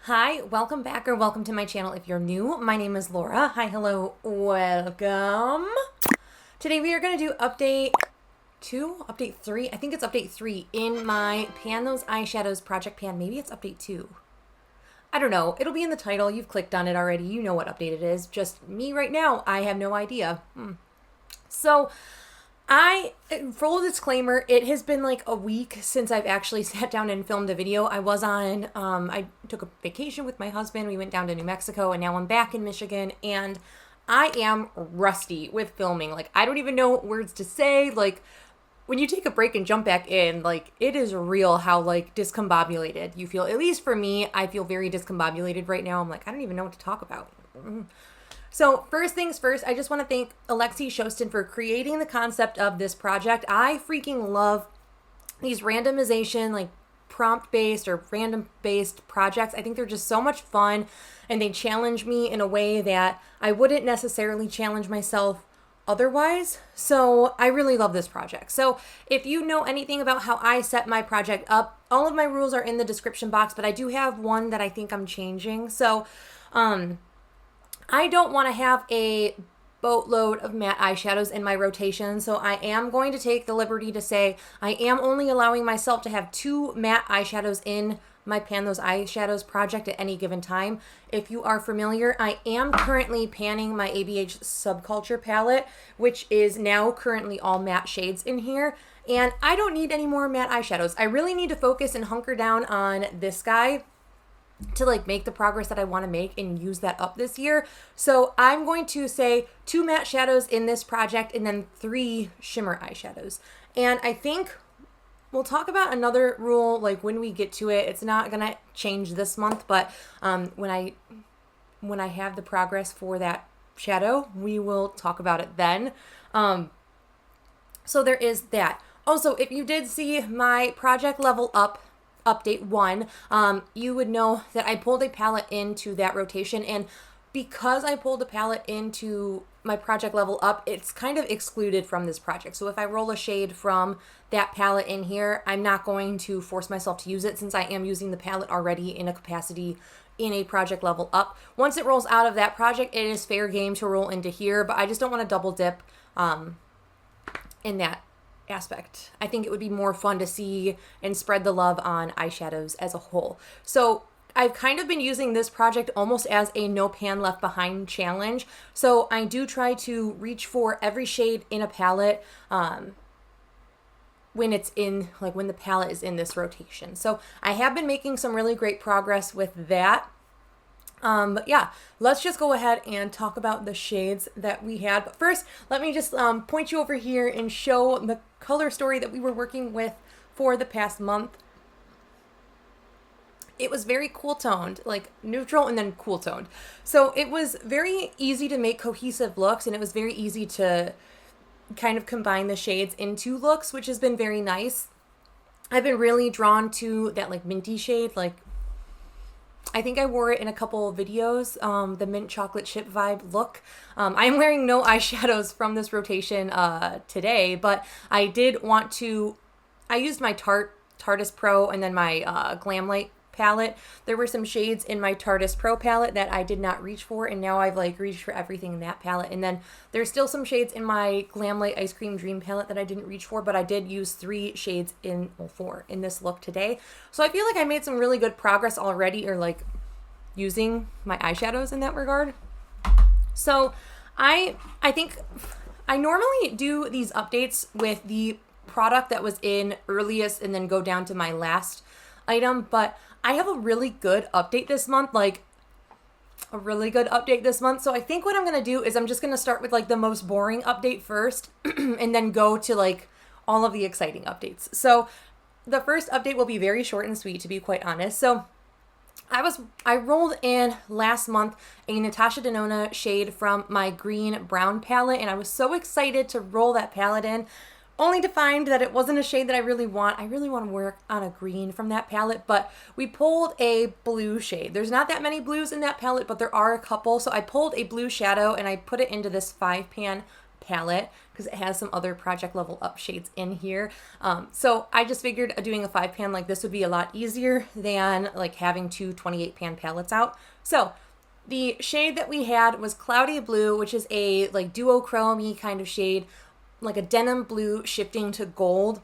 Hi, welcome back or welcome to my channel if you're new. My name is Laura. Hi, hello, welcome. Today we are going to do update 3. I think it's update 3 in my Pan Those Eyeshadows project pan. Maybe it's update 2. I don't know. It'll be in the title. You've clicked on it already. You know what update it is. Just me right now. I have no idea. So, full disclaimer, it has been like a week since I've actually sat down and filmed a video. I took a vacation with my husband. We went down to New Mexico and now I'm back in Michigan and I am rusty with filming. Like, I don't even know what words to say. Like, when you take a break and jump back in, like, it is real how, like, discombobulated you feel. At least for me, I feel very discombobulated right now. I'm like, I don't even know what to talk about. So first things first, I just want to thank Alexi Shostin for creating the concept of this project. I freaking love these randomization, like prompt-based or random-based projects. I think they're just so much fun and they challenge me in a way that I wouldn't necessarily challenge myself otherwise. So I really love this project. So if you know anything about how I set my project up, all of my rules are in the description box, but I do have one that I think I'm changing. So, I don't want to have a boatload of matte eyeshadows in my rotation, so I am going to take the liberty to say I am only allowing myself to have 2 matte eyeshadows in my Pan Those Eyeshadows project at any given time. If you are familiar, I am currently panning my ABH Subculture palette, which is now currently all matte shades in here, and I don't need any more matte eyeshadows. I really need to focus and hunker down on this guy to like make the progress that I want to make and use that up this year. So I'm going to say 2 matte shadows in this project and then 3 shimmer eyeshadows. And I think we'll talk about another rule like when we get to it. It's not gonna change this month, but when I have the progress for that shadow, we will talk about it then. So there is that. Also, if you did see my project level up update 1, you would know that I pulled a palette into that rotation, and because I pulled a palette into my project level up, it's kind of excluded from this project. So if I roll a shade from that palette in here, I'm not going to force myself to use it since I am using the palette already in a capacity in a project level up. Once it rolls out of that project, it is fair game to roll into here, but I just don't want to double dip in that aspect. I think it would be more fun to see and spread the love on eyeshadows as a whole. So I've kind of been using this project almost as a no pan left behind challenge. So I do try to reach for every shade in a palette when it's in, like when the palette is in this rotation. So I have been making some really great progress with that. But yeah, let's just go ahead and talk about the shades that we had. But first, let me just point you over here and show the color story that we were working with for the past month. It was very cool toned, like neutral and then cool toned. So it was very easy to make cohesive looks, and it was very easy to kind of combine the shades into looks, which has been very nice. I've been really drawn to that like minty shade, like I think I wore it in a couple of videos, the mint chocolate chip vibe look. I'm wearing no eyeshadows from this rotation today, but I did want to, I used my Tarteist Pro and then my Glam Light palette. There were some shades in my Tarteist Pro palette that I did not reach for, and now I've like reached for everything in that palette. And then there's still some shades in my Glam Light Ice Cream Dream palette that I didn't reach for, but I did use 3 shades in, well, 4 in this look today. So I feel like I made some really good progress already, or like using my eyeshadows in that regard. So I think I normally do these updates with the product that was in earliest and then go down to my last item, but I have a really good update this month, like a really good update this month. So I think what I'm going to do is I'm just going to start with like the most boring update first and then go to like all of the exciting updates. So the first update will be very short and sweet, to be quite honest. So I rolled in last month a Natasha Denona shade from my green brown palette, and I was so excited to roll that palette in, only to find that it wasn't a shade that I really want. I really want to work on a green from that palette, but we pulled a blue shade. There's not that many blues in that palette, but there are a couple. So I pulled a blue shadow and I put it into this 5-pan palette because it has some other Project Level Up shades in here. So I just figured doing a 5-pan like this would be a lot easier than like having two 28-pan palettes out. So the shade that we had was Cloudy Blue, which is a like duochrome-y kind of shade, like a denim blue shifting to gold.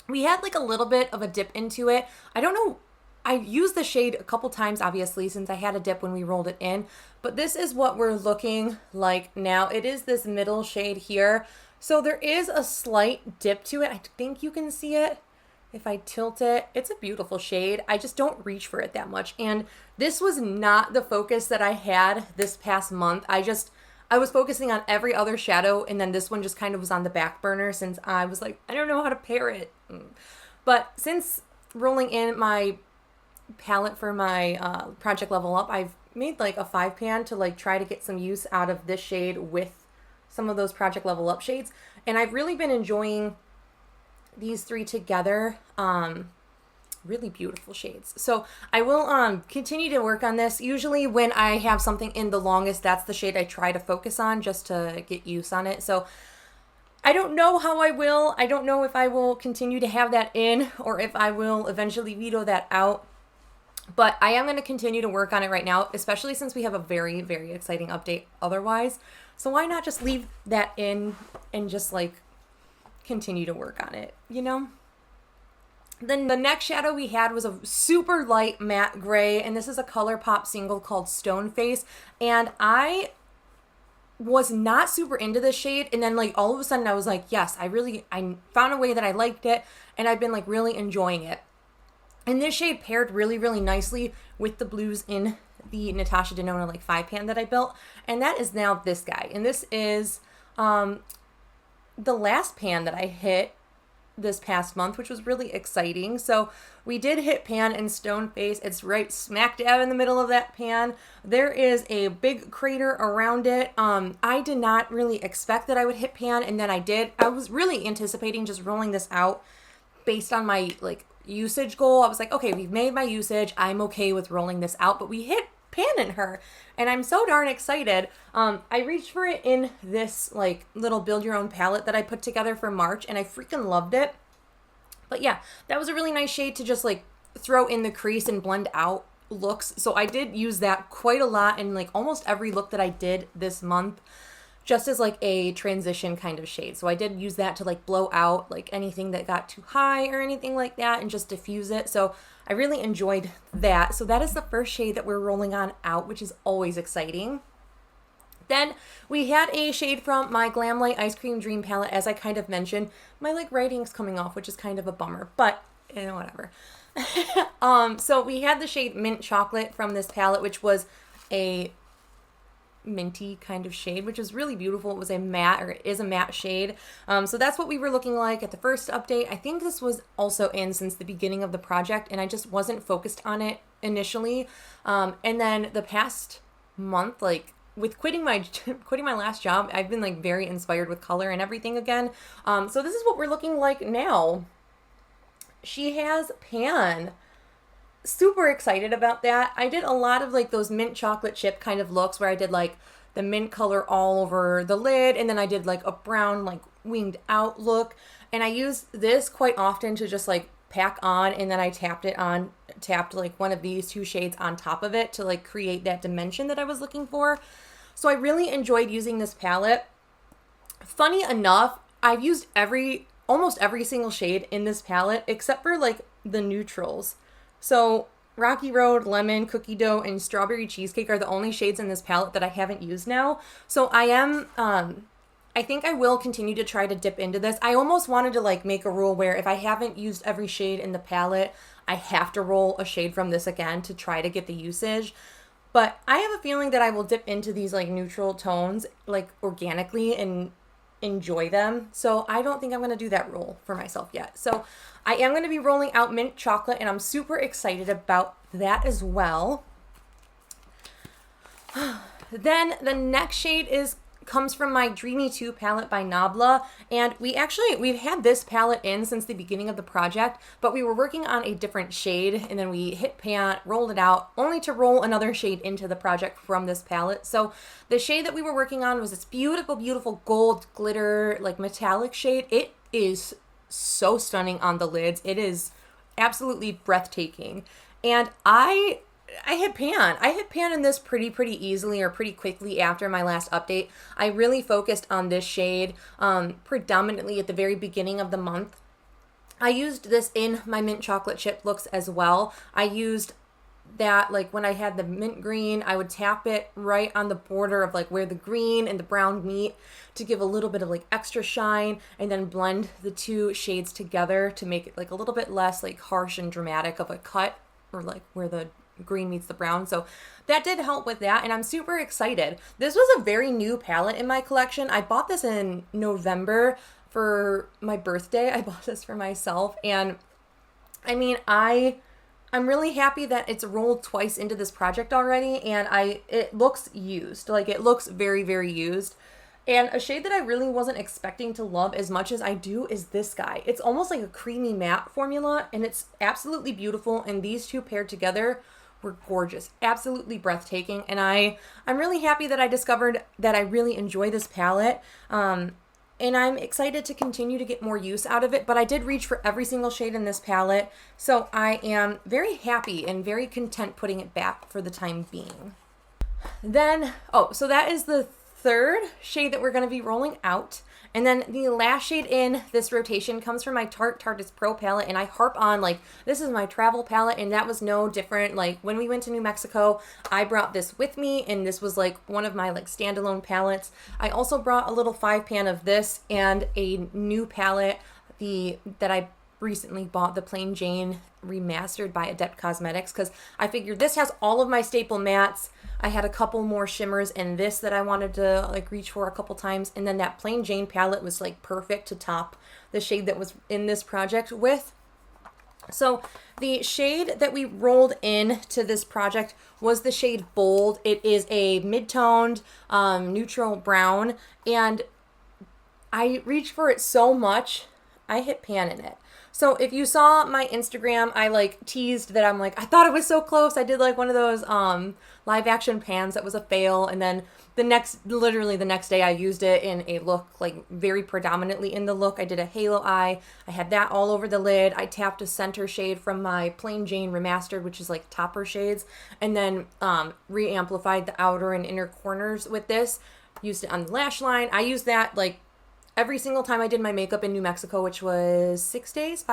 We had like a little bit of a dip into it. I don't know. I used the shade a couple times, obviously, since I had a dip when we rolled it in. But this is what we're looking like now. It is this middle shade here. So there is a slight dip to it. I think you can see it if I tilt it. It's a beautiful shade. I just don't reach for it that much. And this was not the focus that I had this past month. I was focusing on every other shadow, and then this one just kind of was on the back burner since I was like, I don't know how to pair it. But since rolling in my palette for my Project Level Up, I've made like a 5-pan to like try to get some use out of this shade with some of those Project Level Up shades, and I've really been enjoying these three together. Really beautiful shades. So I will continue to work on this. Usually when I have something in the longest, that's the shade I try to focus on just to get use on it. So I don't know how I will. I don't know if I will continue to have that in or if I will eventually veto that out. But I am going to continue to work on it right now, especially since we have a very, very exciting update otherwise. So why not just leave that in and just like continue to work on it, you know? Then the next shadow we had was a super light matte gray, and this is a ColourPop single called Stone Face. And I was not super into this shade, and then like all of a sudden I was like, yes, I found a way that I liked it, and I've been like really enjoying it. And this shade paired really, really nicely with the blues in the Natasha Denona like 5-pan that I built, and that is now this guy. And this is the last pan that I hit this past month, which was really exciting. So we did hit pan in Stone Face. It's right smack dab in the middle of that pan. There is a big crater around it. I did not really expect that I would hit pan, and then I did. I was really anticipating just rolling this out based on my like usage goal. I was like, okay, we've made my usage. I'm okay with rolling this out, but we hit pan in her, and I'm so darn excited. I reached for it in this like little build your own palette that I put together for March, and I freaking loved it. But yeah, that was a really nice shade to just like throw in the crease and blend out looks. So I did use that quite a lot in like almost every look that I did this month, just as like a transition kind of shade. So I did use that to like blow out like anything that got too high or anything like that and just diffuse it. So I really enjoyed that. So that is the first shade that we're rolling on out, which is always exciting. Then we had a shade from my Glamlight Ice Cream Dream palette. As I kind of mentioned, my like writing's coming off, which is kind of a bummer, but whatever. So we had the shade Mint Chocolate from this palette, which was a minty kind of shade, which is really beautiful. It was a matte, or it is a matte shade. So that's what we were looking like at the first update. I think this was also in since the beginning of the project, and I just wasn't focused on it initially. And then the past month, like with quitting my last job, I've been like very inspired with color and everything again. So this is what we're looking like now. She has pan. Super excited about that. I did a lot of like those mint chocolate chip kind of looks where I did like the mint color all over the lid, and then I did like a brown like winged out look, and I used this quite often to just like pack on, and then I tapped like one of these two shades on top of it to like create that dimension that I was looking for. So I really enjoyed using this palette. Funny enough, I've used almost every single shade in this palette except for like the neutrals. So Rocky Road, Lemon, Cookie Dough, and Strawberry Cheesecake are the only shades in this palette that I haven't used now. So I think I will continue to try to dip into this. I almost wanted to like make a rule where if I haven't used every shade in the palette, I have to roll a shade from this again to try to get the usage. But I have a feeling that I will dip into these like neutral tones like organically and enjoy them. So I don't think I'm going to do that rule for myself yet. So I am going to be rolling out Mint Chocolate, and I'm super excited about that as well. Then the next shade is comes from my Dreamy 2 palette by Nabla, and we've had this palette in since the beginning of the project, but we were working on a different shade, and then we hit pan, rolled it out, only to roll another shade into the project from this palette. So the shade that we were working on was this beautiful, beautiful gold glitter, like metallic shade. It is so stunning on the lids. It is absolutely breathtaking. And I hit pan. I hit pan in this pretty easily, or pretty quickly after my last update. I really focused on this shade predominantly at the very beginning of the month. I used this in my mint chocolate chip looks as well. I used that, like when I had the mint green, I would tap it right on the border of like where the green and the brown meet to give a little bit of like extra shine, and then blend the two shades together to make it like a little bit less like harsh and dramatic of a cut, or like where the green meets the brown. So that did help with that, and I'm super excited. This was a very new palette in my collection. I bought this in November for my birthday. I bought this for myself, and I mean, I'm really happy that it's rolled twice into this project already, and it looks used. Like, it looks very, very used. And a shade that I really wasn't expecting to love as much as I do is this guy. It's almost like a creamy matte formula, and it's absolutely beautiful, and these two paired together were gorgeous, absolutely breathtaking. And I'm really happy that I discovered that I really enjoy this palette, and I'm excited to continue to get more use out of it. But I did reach for every single shade in this palette, so I am very happy and very content putting it back for the time being. Then, so that is the third shade that we're going to be rolling out. And then the last shade in this rotation comes from my Tarte Tarteist Pro palette, and I harp on, like, this is my travel palette, and that was no different. Like, when we went to New Mexico, I brought this with me, and this was like one of my like standalone palettes. I also brought a little 5-pan of this and a new palette, that I recently bought, the Plain Jane remastered by Adept Cosmetics, because I figured this has all of my staple mattes. I had a couple more shimmers in this that I wanted to like reach for a couple times, and then that Plain Jane palette was like perfect to top the shade that was in this project with. So the shade that we rolled into this project was the shade Bold. It is a mid-toned neutral brown, and I reached for it so much, I hit pan in it. So if you saw my Instagram, I like teased that I'm like, I thought it was so close. I did like one of those live action pans that was a fail. And then literally the next day I used it in a look, like very predominantly in the look. I did a halo eye. I had that all over the lid. I tapped a center shade from my Plain Jane Remastered, which is like topper shades. And then re-amplified the outer and inner corners with this. Used it on the lash line. I used that like every single time I did my makeup in New Mexico, which was 6 days,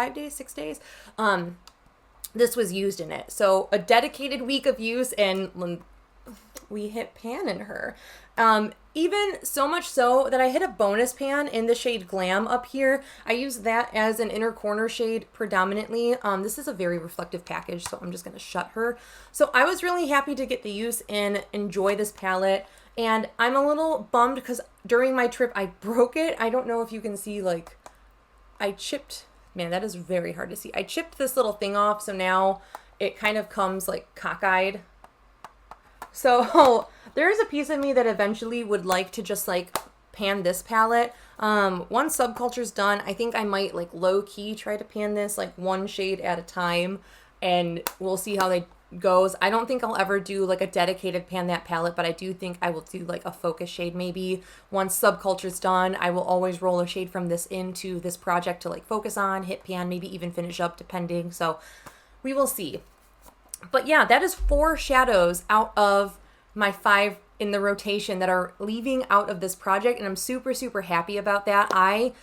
this was used in it. So a dedicated week of use, and we hit pan in her. Even so much so that I hit a bonus pan in the shade Glam up here. I used that as an inner corner shade predominantly. This is a very reflective package, so I'm just going to shut her. So I was really happy to get the use and enjoy this palette. And I'm a little bummed because during my trip, I broke it. I don't know if you can see, like, I chipped, man, that is very hard to see. I chipped this little thing off, so now it kind of comes, like, cockeyed. So there is a piece of me that eventually would like to just, like, pan this palette. Once Subculture's done, I think I might, like, low-key try to pan this, like, one shade at a time, and we'll see how they goes. I don't think I'll ever do like a dedicated pan that palette, but I do think I will do like a focus shade maybe. Once Subculture's done, I will always roll a shade from this into this project to like focus on, hit pan, maybe even finish up depending. So we will see. But yeah, that is 4 shadows out of my 5 in the rotation that are leaving out of this project, and I'm super, super happy about that. I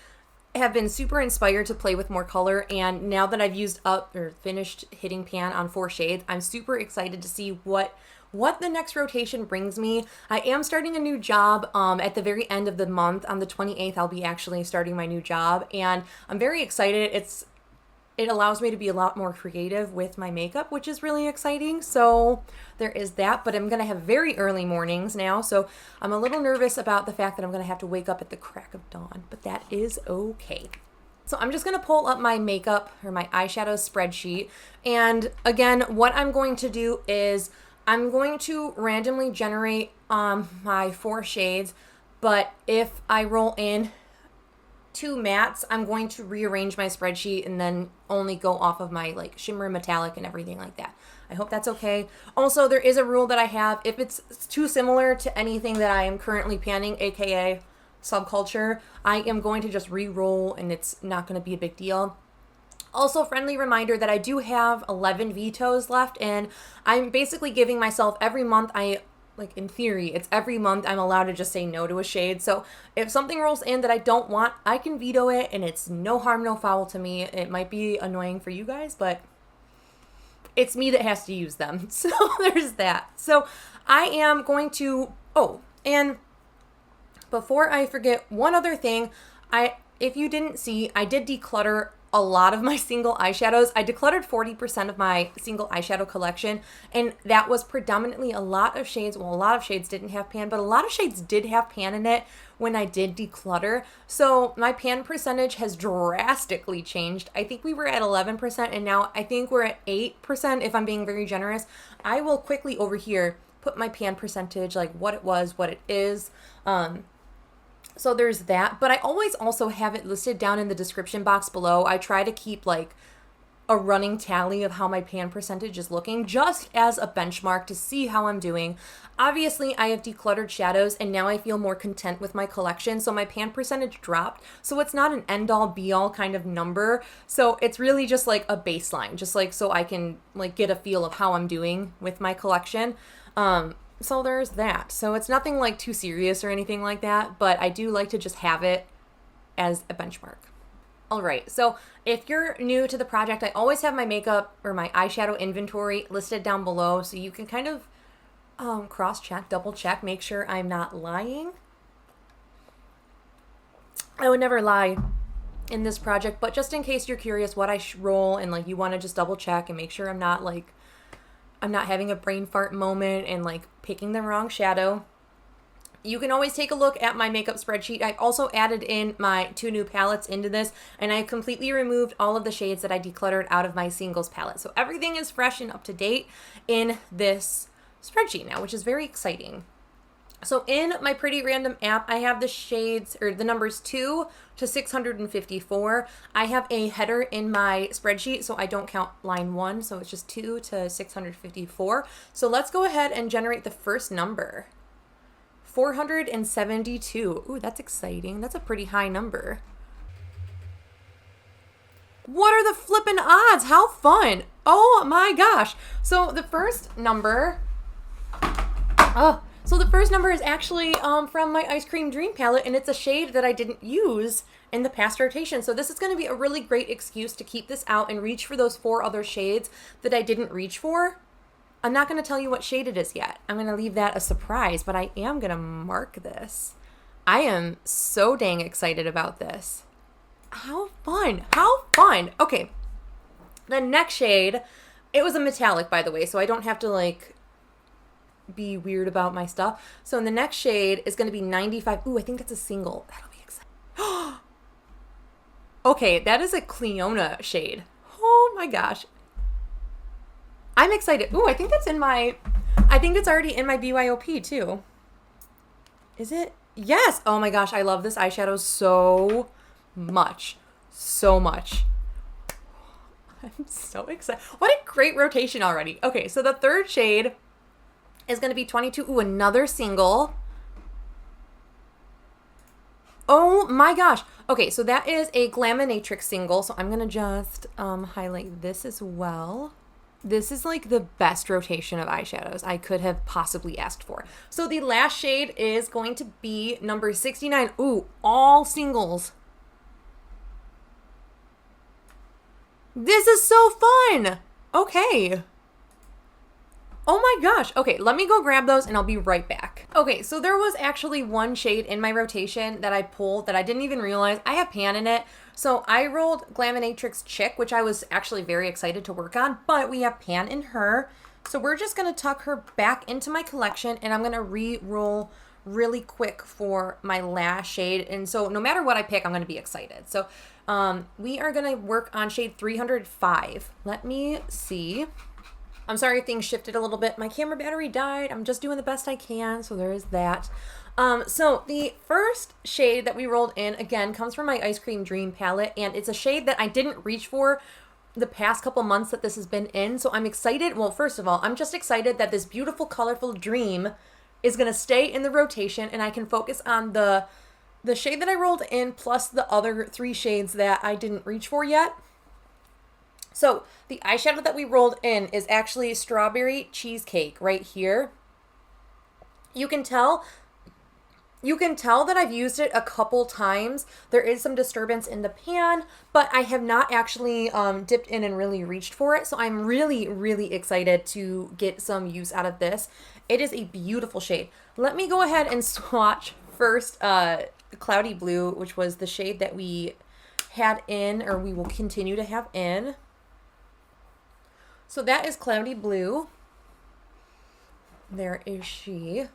have been super inspired to play with more color, and now that I've used up or finished hitting pan on 4 shades, I'm super excited to see what the next rotation brings me. I am starting a new job at the very end of the month. On the 28th, I'll be actually starting my new job, and I'm very excited. It allows me to be a lot more creative with my makeup, which is really exciting. So there is that, but I'm going to have very early mornings now. So I'm a little nervous about the fact that I'm going to have to wake up at the crack of dawn, but that is okay. So I'm just going to pull up my makeup or my eyeshadow spreadsheet. And again, what I'm going to do is I'm going to randomly generate my 4 shades But if I roll in 2 mattes, I'm going to rearrange my spreadsheet and then only go off of my like shimmer metallic and everything like that. I hope that's okay. Also, there is a rule that I have. If it's too similar to anything that I am currently panning, aka Subculture, I am going to just re-roll and it's not going to be a big deal. Also, friendly reminder that I do have 11 vetoes left, and I'm basically giving myself every month, like in theory, it's every month I'm allowed to just say no to a shade. So if something rolls in that I don't want, I can veto it, and it's no harm, no foul to me. It might be annoying for you guys, but it's me that has to use them. So there's that. So I am going to, oh, and before I forget, one other thing, if you didn't see, I did declutter a lot of my single eyeshadows. I decluttered 40% of my single eyeshadow collection, and that was predominantly a lot of shades. Well, a lot of shades didn't have pan, but a lot of shades did have pan in it when I did declutter. So my pan percentage has drastically changed. I think we were at 11%, and now I think we're at 8% if I'm being very generous. I will quickly over here put my pan percentage, like what it was, what it is. So there's that, but I always also have it listed down in the description box below. I try to keep like a running tally of how my pan percentage is looking, just as a benchmark to see how I'm doing. Obviously, I have decluttered shadows, and now I feel more content with my collection, so my pan percentage dropped. So it's not an end-all be-all kind of number. So it's really just like a baseline, just like so I can like get a feel of how I'm doing with my collection. So there's that. So it's nothing like too serious or anything like that, but I do like to just have it as a benchmark. All right, so if you're new to the project, I always have my makeup or my eyeshadow inventory listed down below, so you can kind of cross-check, double-check, make sure I'm not lying. I would never lie in this project, but just in case you're curious what I roll and like you want to just double-check and make sure I'm not having a brain fart moment and like picking the wrong shadow. You can always take a look at my makeup spreadsheet. I've also added in my 2 new palettes into this, and I completely removed all of the shades that I decluttered out of my singles palette. So everything is fresh and up to date in this spreadsheet now, which is very exciting. So in my Pretty Random app, I have the shades, or the numbers 2 to 654. I have a header in my spreadsheet, so I don't count line 1, so it's just 2 to 654. So let's go ahead and generate the first number. 472. Ooh, that's exciting. That's a pretty high number. What are the flippin' odds? How fun. Oh my gosh. So the first number... So the first number is actually from my Ice Cream Dream palette, and it's a shade that I didn't use in the past rotation. So this is going to be a really great excuse to keep this out and reach for those 4 other shades that I didn't reach for. I'm not going to tell you what shade it is yet. I'm going to leave that a surprise, but I am going to mark this. I am so dang excited about this. How fun. How fun. Okay. The next shade, it was a metallic, by the way, so I don't have to like be weird about my stuff. So in the next shade is going to be 95. Ooh, I think that's a single. That'll be exciting. Okay, that is a Cleona shade. Oh my gosh. I'm excited. Ooh, I think that's I think it's already in my BYOP too. Is it? Yes. Oh my gosh, I love this eyeshadow so much. So much. I'm so excited. What a great rotation already. Okay, so the third shade is going to be 22. Ooh, another single. Oh my gosh. Okay, so that is a Glaminatrix single. So I'm going to just highlight this as well. This is like the best rotation of eyeshadows I could have possibly asked for. So the last shade is going to be number 69. Ooh, all singles. This is so fun. Okay. Oh my gosh. Okay, let me go grab those and I'll be right back. Okay, so there was actually one shade in my rotation that I pulled that I didn't even realize. I have pan in it. So I rolled Glaminatrix Chick, which I was actually very excited to work on, but we have pan in her. So we're just going to tuck her back into my collection, and I'm going to re-roll really quick for my last shade. And so no matter what I pick, I'm going to be excited. So we are going to work on shade 305. Let me see. I'm sorry if things shifted a little bit. My camera battery died. I'm just doing the best I can, so there is that. So the first shade that we rolled in, again, comes from my Ice Cream Dream palette, and it's a shade that I didn't reach for the past couple months that this has been in, so I'm excited. Well, first of all, I'm just excited that this beautiful, colorful Dream is going to stay in the rotation, and I can focus on the shade that I rolled in plus the other 3 shades that I didn't reach for yet. So the eyeshadow that we rolled in is actually Strawberry Cheesecake right here. You can tell that I've used it a couple times. There is some disturbance in the pan, but I have not actually dipped in and really reached for it. So I'm really, really excited to get some use out of this. It is a beautiful shade. Let me go ahead and swatch first Cloudy Blue, which was the shade that we had in, or we will continue to have in. So that is Cloudy Blue. There is she.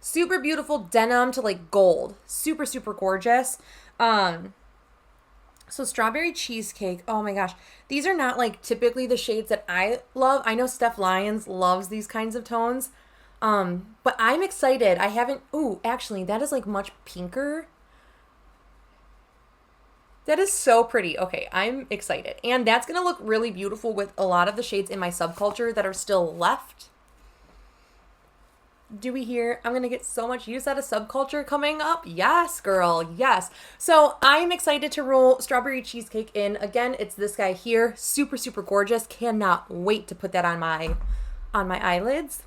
Super beautiful denim to like gold. Super, super gorgeous. So Strawberry Cheesecake. Oh my gosh. These are not like typically the shades that I love. I know Steph Lyons loves these kinds of tones. But I'm excited. I haven't, ooh, actually that is like much pinker. That is so pretty. Okay, I'm excited. And that's going to look really beautiful with a lot of the shades in my subculture that are still left. Do we hear? I'm going to get so much use out of subculture coming up. Yes, girl. Yes. So I'm excited to roll Strawberry Cheesecake in. Again, it's this guy here. Super, super gorgeous. Cannot wait to put that on my eyelids.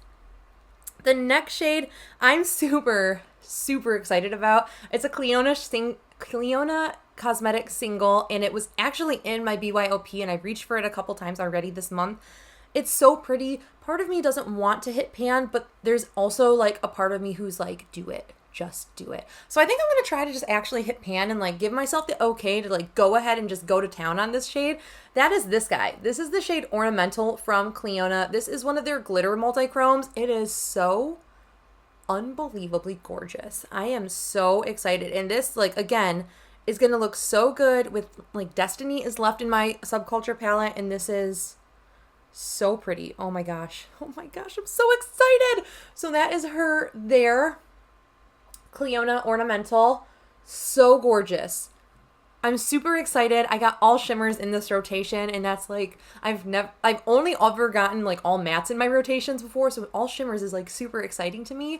The next shade I'm super, super excited about. It's a Cleona Cosmetic single, and it was actually in my BYOP, and I've reached for it a couple times already this month. It's so pretty. Part of me doesn't want to hit pan, but there's also like a part of me who's like, do it. Just do it. So I think I'm going to try to just actually hit pan and like give myself the okay to like go ahead and just go to town on this shade. That is this guy. This is the shade Ornamental from Cleona. This is one of their glitter multi-chromes. It is so unbelievably gorgeous. I am so excited. And this, like, again, is going to look so good with, like, Destiny is left in my subculture palette, and this is so pretty. Oh my gosh. Oh my gosh, I'm so excited. So that is her there. Cleona Ornamental. So gorgeous. I'm super excited. I got all shimmers in this rotation, and that's like, I've only ever gotten like all mattes in my rotations before, so all shimmers is like super exciting to me.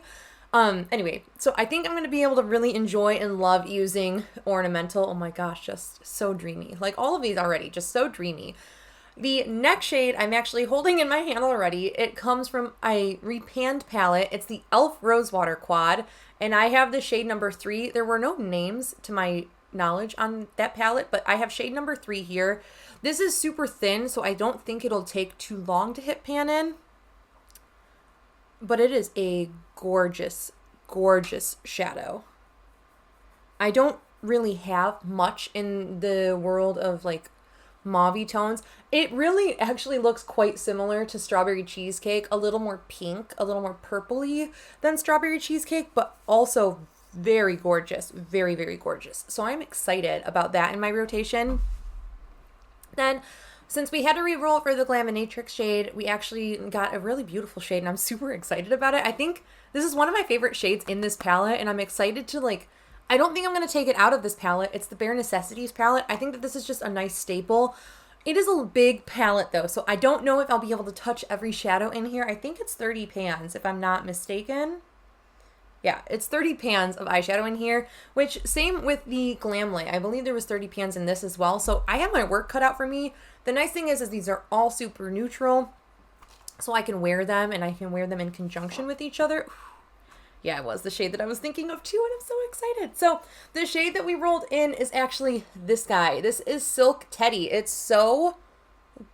Anyway, so I think I'm going to be able to really enjoy and love using Ornamental. Oh my gosh, just so dreamy. Like all of these already, just so dreamy. The next shade I'm actually holding in my hand already. It comes from a repanned palette. It's the e.l.f. Rosewater Quad, and I have the shade number 3. There were no names to my knowledge on that palette, but I have shade number 3 here. This is super thin, so I don't think it'll take too long to hit pan in. But it is a gorgeous, gorgeous shadow. I don't really have much in the world of like mauve tones. It really actually looks quite similar to Strawberry Cheesecake, a little more pink, a little more purpley than Strawberry Cheesecake, but also very gorgeous, very, very gorgeous. So I'm excited about that in my rotation. Then, since we had to re-roll for the Glaminatrix shade, we actually got a really beautiful shade, and I'm super excited about it. I think this is one of my favorite shades in this palette, and I'm excited to, like, I don't think I'm going to take it out of this palette. It's the Bare Necessities palette. I think that this is just a nice staple. It is a big palette, though, so I don't know if I'll be able to touch every shadow in here. I think it's 30 pans, if I'm not mistaken. Yeah, it's 30 pans of eyeshadow in here, which same with the Glamlay. I believe there was 30 pans in this as well, so I have my work cut out for me. The nice thing is these are all super neutral, so I can wear them, and I can wear them in conjunction with each other. Yeah, it was the shade that I was thinking of too, and I'm so excited. So the shade that we rolled in is actually this guy. This is Silk Teddy. It's so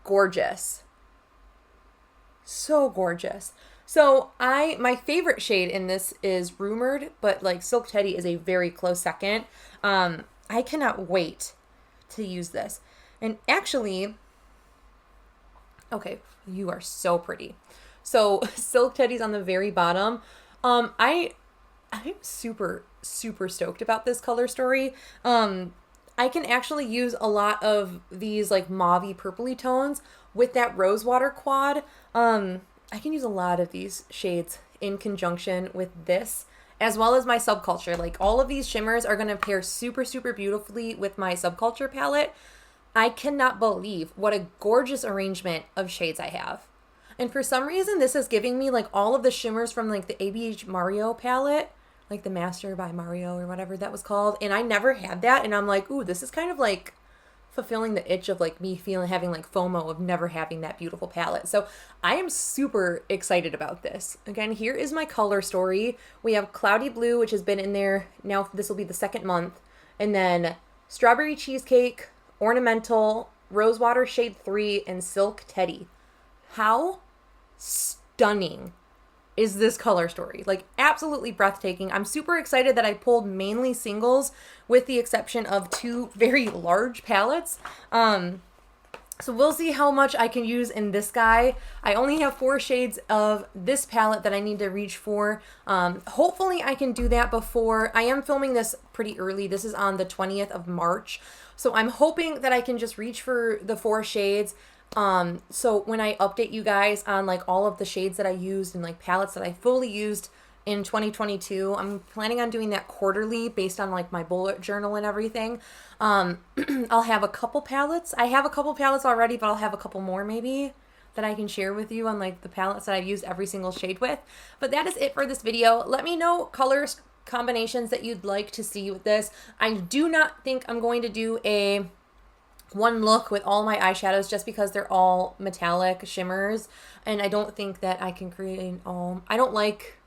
gorgeous. So gorgeous. So my favorite shade in this is Rumored, but like Silk Teddy is a very close second. I cannot wait to use this. And actually, okay, you are so pretty. So Silk Teddy's on the very bottom. I'm super, super stoked about this color story. I can actually use a lot of these like mauvey purpley tones with that Rosewater quad. I can use a lot of these shades in conjunction with this, as well as my Subculture. Like, all of these shimmers are going to pair super, super beautifully with my Subculture palette. I cannot believe what a gorgeous arrangement of shades I have. And for some reason, this is giving me like all of the shimmers from like the ABH Mario palette, like the Master by Mario or whatever that was called. And I never had that. And I'm like, ooh, this is kind of like fulfilling the itch of like me having like FOMO of never having that beautiful palette. So I am super excited about this. Again, here is my color story. We have Cloudy Blue, which has been in there now. This will be the second month. And then Strawberry Cheesecake, Ornamental, Rosewater Shade 3, and Silk Teddy. How stunning is this color story? Like, absolutely breathtaking. I'm super excited that I pulled mainly singles with the exception of 2 very large palettes. So we'll see how much I can use in this guy. I only have 4 shades of this palette that I need to reach for. Hopefully I can do that before. I am filming this pretty early. This is on the 20th of March. So I'm hoping that I can just reach for the 4 shades. So when I update you guys on like all of the shades that I used and like palettes that I fully used in 2022, I'm planning on doing that quarterly based on like my bullet journal and everything. I'll have a couple palettes. I have a couple palettes already, but I'll have a couple more maybe that I can share with you on like the palettes that I've used every single shade with. But that is it for this video. Let me know colors combinations that you'd like to see with this. I do not think I'm going to do a one look with all my eyeshadows just because they're all metallic shimmers, and I don't think that I can create all, I don't like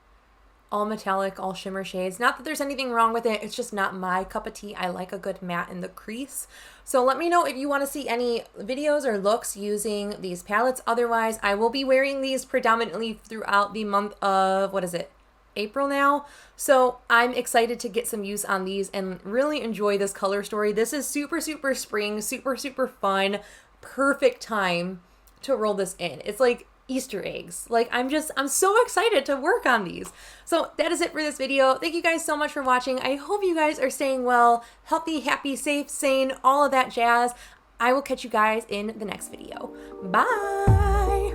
all metallic, all shimmer shades. Not that there's anything wrong with it, it's just not my cup of tea. I like a good matte in the crease. So let me know if you want to see any videos or looks using these palettes. Otherwise, I will be wearing these predominantly throughout the month of, what is it, April now. So I'm excited to get some use on these and really enjoy this color story. This is super, super spring, super, super fun, perfect time to roll this in. It's like Easter eggs. Like, I'm so excited to work on these. So that is it for this video. Thank you guys so much for watching. I hope you guys are staying well, healthy, happy, safe, sane, all of that jazz. I will catch you guys in the next video. Bye.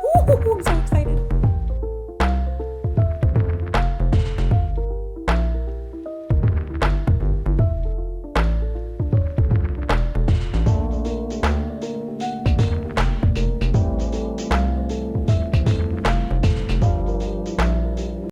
Ooh, I'm so excited.